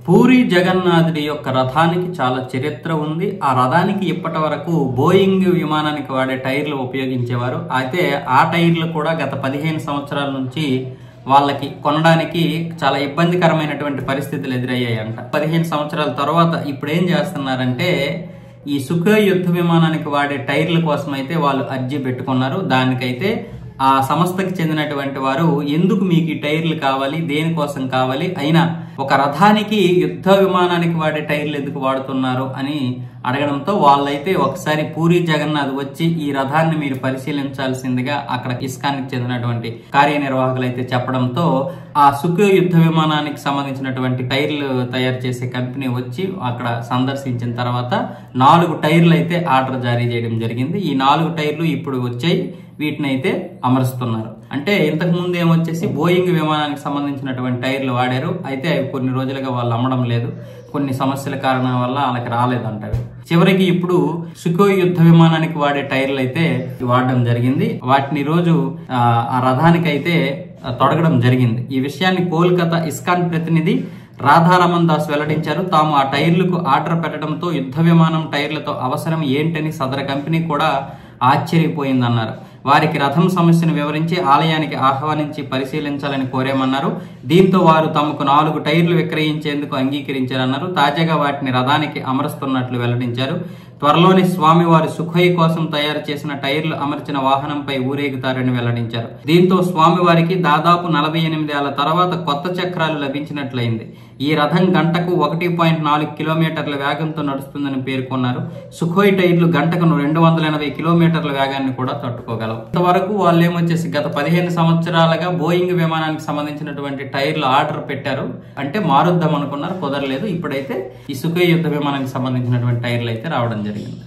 పూరి జగన్నాథుడి యొక్క రథానికి చాలా చరిత్ర ఉంది. ఆ రథానికి ఇప్పటి వరకు బోయింగ్ విమానానికి వాడే టైర్లు ఉపయోగించేవారు. అయితే ఆ టైర్లు కూడా గత 15 సంవత్సరాల నుంచి వాళ్ళకి కొనడానికి చాలా ఇబ్బందికరమైనటువంటి పరిస్థితులు ఎదురయ్యాయంట. 15 సంవత్సరాల తర్వాత ఇప్పుడు ఏం చేస్తున్నారంటే ఈ సుఖోయ్ యుద్ధ విమానానికి వాడే టైర్ల కోసం అయితే వాళ్ళు అర్జీ పెట్టుకున్నారు. దానికైతే ఆ సంస్థకి చెందినటువంటి వారు ఎందుకు మీకు ఈ టైర్లు కావాలి, దేనికోసం కావాలి, అయినా ఒక రథానికి యుద్ధ విమానానికి వాడే టైర్లు ఎందుకు వాడుతున్నారు అని అడగడంతో వాళ్ళైతే ఒకసారి పూరి జగన్నాథ్ వచ్చి ఈ రథాన్ని మీరు పరిశీలించాల్సిందిగా అక్కడ ఇస్కాన్కి చెందినటువంటి కార్యనిర్వాహకులు అయితే చెప్పడంతో ఆ సుఖోయ్ యుద్ధ విమానానికి సంబంధించినటువంటి టైర్లు తయారు చేసే కంపెనీ వచ్చి అక్కడ సందర్శించిన తర్వాత 4 టైర్లు అయితే ఆర్డర్ జారీ చేయడం జరిగింది. ఈ 4 టైర్లు ఇప్పుడు వచ్చాయి. వీటిని అయితే అమరుస్తున్నారు. అంటే ఇంతకు ముందు ఏమొచ్చేసి బోయింగ్ విమానానికి సంబంధించినటువంటి టైర్లు వాడారు. అయితే అవి కొన్ని రోజులుగా వాళ్ళు అమ్మడం లేదు, కొన్ని సమస్యల కారణం వల్ల వాళ్ళకి రాలేదంటవి. చివరికి ఇప్పుడు సుఖోయ్ యుద్ధ విమానానికి వాడే టైర్లు అయితే వాడడం జరిగింది. వాటిని రోజు ఆ రథానికి అయితే తొడగడం జరిగింది. ఈ విషయాన్ని కోల్కతా ఇస్కాన్ ప్రతినిధి రాధారమన్ దాస్ వెల్లడించారు. తాము ఆ టైర్లకు ఆర్డర్ పెట్టడంతో యుద్ధ విమానం టైర్లతో అవసరం ఏంటని సదరు కంపెనీ కూడా ఆశ్చర్యపోయిందన్నారు. వారికి రథం సమస్యను వివరించి ఆలయానికి ఆహ్వానించి పరిశీలించాలని కోరామన్నారు. దీంతో వారు తమకు 4 టైర్లు విక్రయించేందుకు అంగీకరించారన్నారు. తాజాగా వాటిని రథానికి అమరుస్తున్నట్లు వెల్లడించారు. త్వరలోని స్వామివారి సుఖోయ్ కోసం తయారు చేసిన టైర్లు అమర్చిన వాహనంపై ఊరేగుతారని వెల్లడించారు. దీంతో స్వామివారికి దాదాపు 48 ఏళ్ల తర్వాత కొత్త చక్రాలు లభించినట్లయింది. ఈ రథం గంటకు 1.4 కిలోమీటర్ల వేగంతో నడుస్తుందని పేర్కొన్నారు. సుఖోయ్ టైర్లు గంటకు 280 కిలోమీటర్ల వేగాన్ని కూడా తట్టుకోగలవు. ఇంతవరకు వాళ్ళు ఏమొచ్చేసి గత 15 సంవత్సరాలుగా బోయింగ్ విమానానికి సంబంధించినటువంటి టైర్లు ఆర్డర్ పెట్టారు. అంటే మారుద్దాం అనుకున్నారు, కుదరలేదు. ఇప్పుడైతే ఈ సుఖోయ్ యుద్ధ విమానానికి సంబంధించినటువంటి టైర్లు అయితే రావడం జరిగింది.